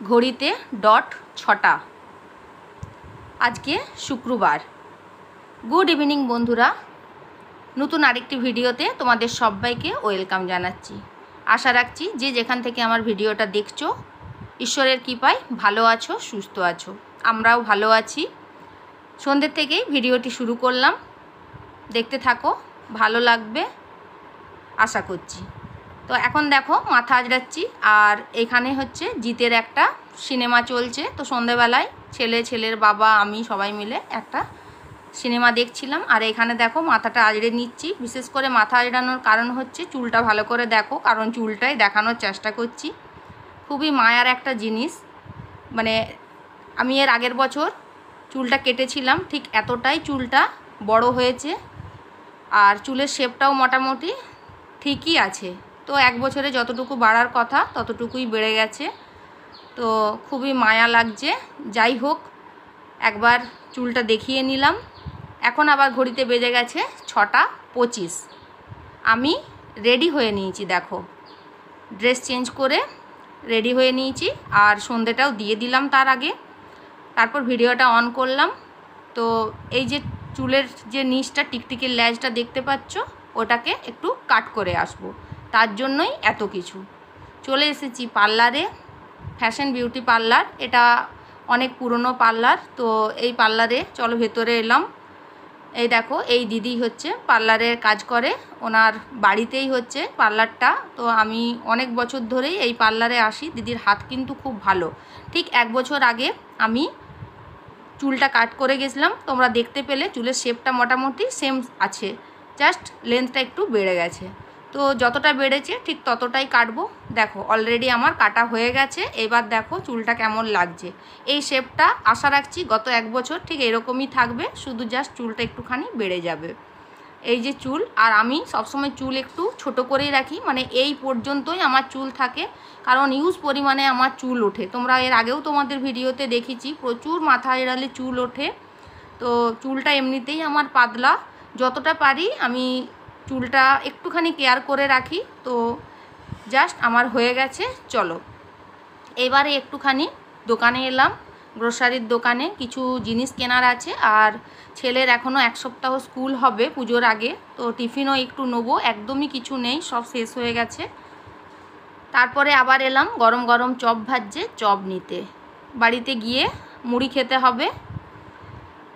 ঘড়িতে ডট 6টা। আজকে শুক্রবার। গুড ইভিনিং বন্ধুরা, নতুন আরেকটি ভিডিওতে তোমাদের সবাইকে ওয়েলকাম জানাচ্ছি। আশা রাখছি যে যেখান থেকে আমার ভিডিওটা দেখছো ঈশ্বরের কৃপায় ভালো আছো, সুস্থ আছো। আমরাও ভালো আছি। সন্ধ্যে থেকেই ভিডিওটি শুরু করলাম, দেখতে থাকো, ভালো লাগবে আশা করছি। তো এখন দেখো মাথা আজড়াচ্ছি, আর এখানে হচ্ছে জিতের একটা সিনেমা চলছে। তো সন্ধ্যেবেলায় ছেলের বাবা আমি সবাই মিলে একটা সিনেমা দেখছিলাম, আর এখানে দেখো মাথাটা আজড়ে নিচ্ছি। বিশেষ করে মাথা আজড়ানোর কারণ হচ্ছে চুলটা ভালো করে দেখো, কারণ চুলটাই দেখানোর চেষ্টা করছি। খুবই মায়ার একটা জিনিস, মানে আমি এর আগের বছর চুলটা কেটেছিলাম, ঠিক এতটাই চুলটা বড় হয়েছে, আর চুলের শেপটাও মোটামুটি ঠিকই আছে। তো এক বছরে যতটুকু বাড়ার কথা ততটুকুই বেড়ে গেছে। তো খুবই মায়া লাগছে। যাই হোক, একবার চুলটা দেখিয়ে নিলাম। এখন আবার ঘড়িতে বেজে গেছে 6:25। আমি রেডি হয়ে নিয়েছি, দেখো ড্রেস চেঞ্জ করে রেডি হয়ে নিয়েছি, আর সন্ধেটাও দিয়ে দিলাম তার আগে। তারপর ভিডিওটা অন করলাম। তো এই যে চুলের যে নিচটা টিকটিকির ল্যাজটা দেখতে পাচ্ছ, ওটাকে একটু কাট করে আসবো, তার জন্যই এত কিছু। চলে এসেছি পার্লারে, ফ্যাশন বিউটি পার্লার। এটা অনেক পুরনো পার্লার। তো এই পার্লারে চলো ভেতরে এলাম। এই দেখো, এই দিদি হচ্ছে পার্লারের কাজ করে, ওনার বাড়িতেই হচ্ছে পার্লারটা। তো আমি অনেক বছর ধরেই এই পার্লারে আসি। দিদির হাত কিন্তু খুব ভালো। ঠিক এক বছর আগে আমি চুলটা কাট করে গেছিলাম, তোমরা দেখতে পেলে। চুলের শেপটা মোটামুটি সেম আছে, জাস্ট লেন্থটা একটু বেড়ে গেছে। তো যতটা বেড়েছে ঠিক ততটাই কাটবো। দেখো অলরেডি আমার কাটা হয়ে গেছে। এবার দেখো চুলটা কেমন লাগছে। এই শেপটা আশা রাখছি গত এক বছর ঠিক এরকমই থাকবে, শুধু জাস্ট চুলটা একটুখানি বেড়ে যাবে। এই যে চুল, আর আমি সবসময় চুল একটু ছোট করেই রাখি, মানে এই পর্যন্তই আমার চুল থাকে, কারণ ইউজ পরিমাণে আমার চুল ওঠে। তোমরা এর আগেও তোমাদের ভিডিওতে দেখেছি, প্রচুর মাথা এড়ালে চুল ওঠে। তো চুলটা এমনিতেই আমার পাতলা, যতটা পারি আমি চুলটা একটুখানি কেয়ার করে রাখি। তো জাস্ট আমার হয়ে গেছে। চলো এবারে একটুখানি দোকানে এলাম, গ্রোসারির দোকানে কিছু জিনিস কেনার আছে। আর ছেলের এখনও এক সপ্তাহ স্কুল হবে পুজোর আগে, তো টিফিনও একটু নেবো। একদমই কিছু নেই, সব শেষ হয়ে গেছে। তারপরে আবার এলাম গরম গরম চপ ভাজছে, চপ নিতে। বাড়িতে গিয়ে মুড়ি খেতে হবে,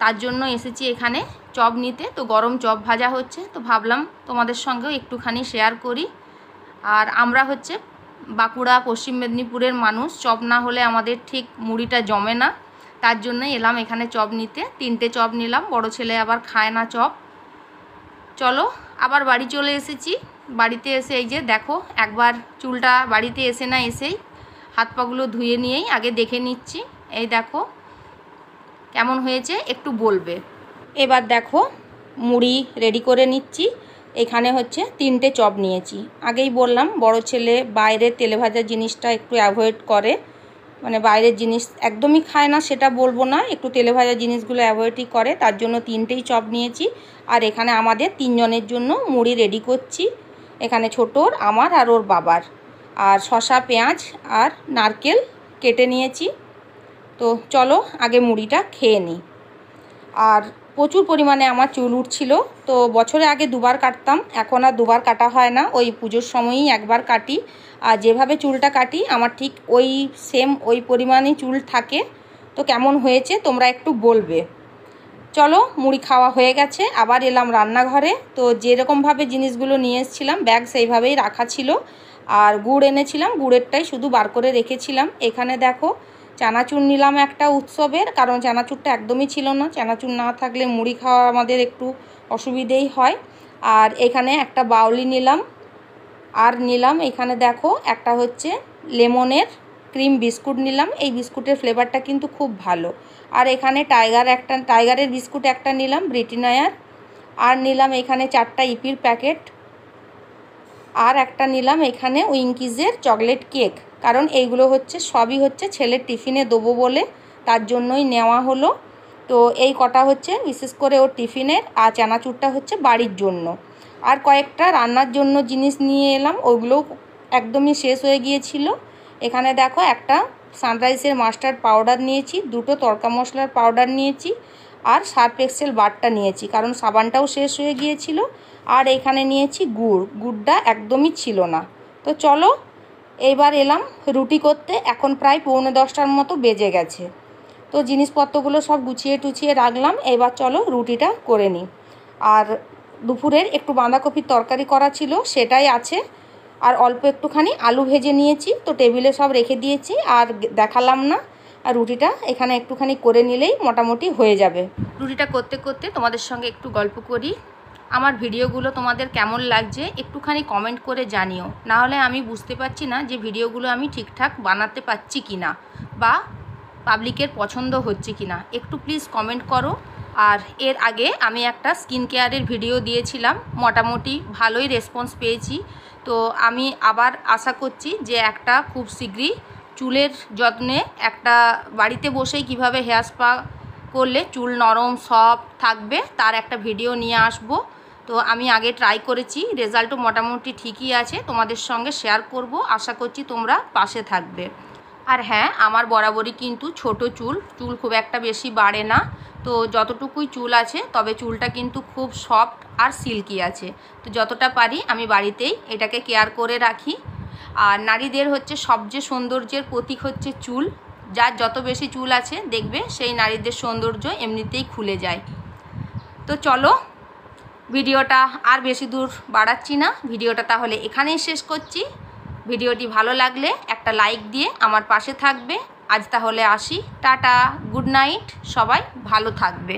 তার জন্য এসেছি এখানে চপ নিতে। তো গরম চপ ভাজা হচ্ছে, তো ভাবলাম তোমাদের সঙ্গেও একটুখানি শেয়ার করি। আর আমরা হচ্ছে বাঁকুড়া পশ্চিম মেদিনীপুরের মানুষ, চপ না হলে আমাদের ঠিক মুড়িটা জমে না। তার জন্যই এলাম এখানে চপ নিতে। 3টে চপ নিলাম, বড় ছেলে আবার খায় না চপ। চলো আবার বাড়ি চলে এসেছি। বাড়িতে এসে এই যে দেখো, একবার চুলটা বাড়িতে এসে না এসেই হাত পাগুলো ধুয়ে নিয়েই আগে দেখে নিচ্ছি। এই দেখো কেমন হয়েছে একটু বলবে। এবার দেখো মুড়ি রেডি করে নিচ্ছি। এখানে হচ্ছে 3টে চপ নিয়েছি। আগেই বললাম বড় ছেলে বাইরের তেলে ভাজা জিনিসটা একটু অ্যাভয়েড করে, মানে বাইরের জিনিস একদমই খায় না সেটা বলবো না, একটু তেলে ভাজা জিনিসগুলো অ্যাভয়েডই করে, তার জন্য 3টেই চপ নিয়েছি। আর এখানে আমাদের 3 জনের জন্য মুড়ি রেডি করছি। এখানে ছোটোর, আমার আর ওর বাবার। আর শসা, পেঁয়াজ আর নারকেল কেটে নিয়েছি। তো চলো আগে মুড়িটা খেয়ে নিই। আর প্রচুর পরিমাণে আমার চুল উঠছিল। তো বছরে আগে 2বার কাটতাম, এখন আর 2বার কাটা হয় না, ওই পুজোর সময়ই একবার কাটি। আর যেভাবে চুলটা কাটি আমার ঠিক ওই সেম ওই পরিমাণেই চুল থাকে। তো কেমন হয়েছে তোমরা একটু বলবে। চলো মুড়ি খাওয়া হয়ে গেছে, আবার এলাম রান্নাঘরে। তো যেরকমভাবে জিনিসগুলো নিয়ে এসেছিলাম ব্যাগ সেইভাবেই রাখা ছিল। আর গুড় এনেছিলাম, গুড়েরটাই শুধু বার করে রেখেছিলাম। এখানে দেখো চানাচুর নিলাম একটা উৎসবের, কারণ চানাচুরটা একদমই ছিল না। চানাচুর না থাকলে মুড়ি খাওয়া আমাদের একটু অসুবিধেই হয়। আর এখানে একটা বাউলি নিলাম। আর নিলাম এখানে দেখো একটা হচ্ছে লেমনের ক্রিম বিস্কুট নিলাম। এই বিস্কুটের ফ্লেভারটা কিন্তু খুব ভালো। আর এখানে টাইগারের বিস্কুট একটা নিলাম, ব্রিটানিয়ার। আর নিলাম এখানে 4টা ইপির প্যাকেট। আর একটা নিলাম এখানে উইঙ্কিজের চকলেট কেক, কারণ এইগুলো হচ্ছে সবই হচ্ছে ছেলের টিফিনে দেবো বলে, তার জন্যই নেওয়া হলো। তো এই কটা হচ্ছে বিশেষ করে ওর টিফিনের, আর চানাচুরটা হচ্ছে বাড়ির জন্য। আর কয়েকটা রান্নার জন্য জিনিস নিয়ে এলাম, ওগুলোও একদমই শেষ হয়ে গিয়েছিল। এখানে দেখো একটা সানরাইজের মাস্টার্ড পাউডার নিয়েছি, দুটো তড়কা মশলার পাউডার নিয়েছি, আর সার্ফ এক্সেল বারটা নিয়েছি, কারণ সাবানটাও শেষ হয়ে গিয়েছিল। আর এখানে নিয়েছি গুড়টা একদমই ছিল না। তো চলো এইবার এলাম রুটি করতে। এখন প্রায় 9:45টার মতো বেজে গেছে। তো জিনিসপত্রগুলো সব গুছিয়ে টুছিয়ে রাখলাম, এবার চলো রুটিটা করে নিই। আর দুপুরের একটু বাঁধাকপির তরকারি করা ছিল, সেটাই আছে। আর অল্প একটুখানি আলু ভেজে নিয়েছি, তো টেবিলে সব রেখে দিয়েছি, আর দেখালাম না। আর রুটিটা এখানে একটুখানি করে নিলেই মোটামুটি হয়ে যাবে। রুটিটা করতে করতে তোমাদের সঙ্গে একটু গল্প করি। আমার ভিডিওগুলো তোমাদের কেমন লাগছে একটুখানি কমেন্ট করে জানিও, নাহলে আমি বুঝতে পারছি না যে ভিডিওগুলো আমি ঠিকঠাক বানাতে পারছি কি না, বা পাবলিকের পছন্দ হচ্ছে কি না। একটু প্লিজ কমেন্ট করো। আর এর আগে আমি একটা স্কিন কেয়ারের ভিডিও দিয়েছিলাম, মোটামুটি ভালোই রেসপন্স পেয়েছি। তো আমি আবার আশা করছি যে একটা খুব শীঘ্রই চুলের যত্নে একটা বাড়িতে বসেই কিভাবে হেয়ার স্পা করলে চুল নরম সফট থাকবে তার একটা ভিডিও নিয়ে আসব। তো আমি আগে ট্রাই করেছি, রেজাল্টও মোটামুটি ঠিকই আছে, তোমাদের সঙ্গে শেয়ার করব। আশা করছি তোমরা পাশে থাকবে। আর হ্যাঁ, আমার বরাবরই কিন্তু ছোট চুল খুব একটা বেশি বাড়ে না। তো যতটুকুই চুল আছে, তবে চুলটা কিন্তু খুব সফট আর সিল্কি আছে। তো যতটা পারি আমি বাড়িতেই এটাকে কেয়ার করে রাখি। আর নারীদের হচ্ছে সবচেয়ে সৌন্দর্যের প্রতীক হচ্ছে চুল। যার যত বেশি চুল আছে দেখবে সেই নারীদের সৌন্দর্য এমনিতেই খুলে যায়। তো চলো ভিডিওটা আর বেশি দূর বাড়াচ্ছি না, ভিডিওটা তাহলে এখানেই শেষ করছি। ভিডিওটি ভালো লাগলে একটা লাইক দিয়ে আমার পাশে থাকবে। আজ তাহলে আসি, টাটা, গুড নাইট, সবাই ভালো থাকবে।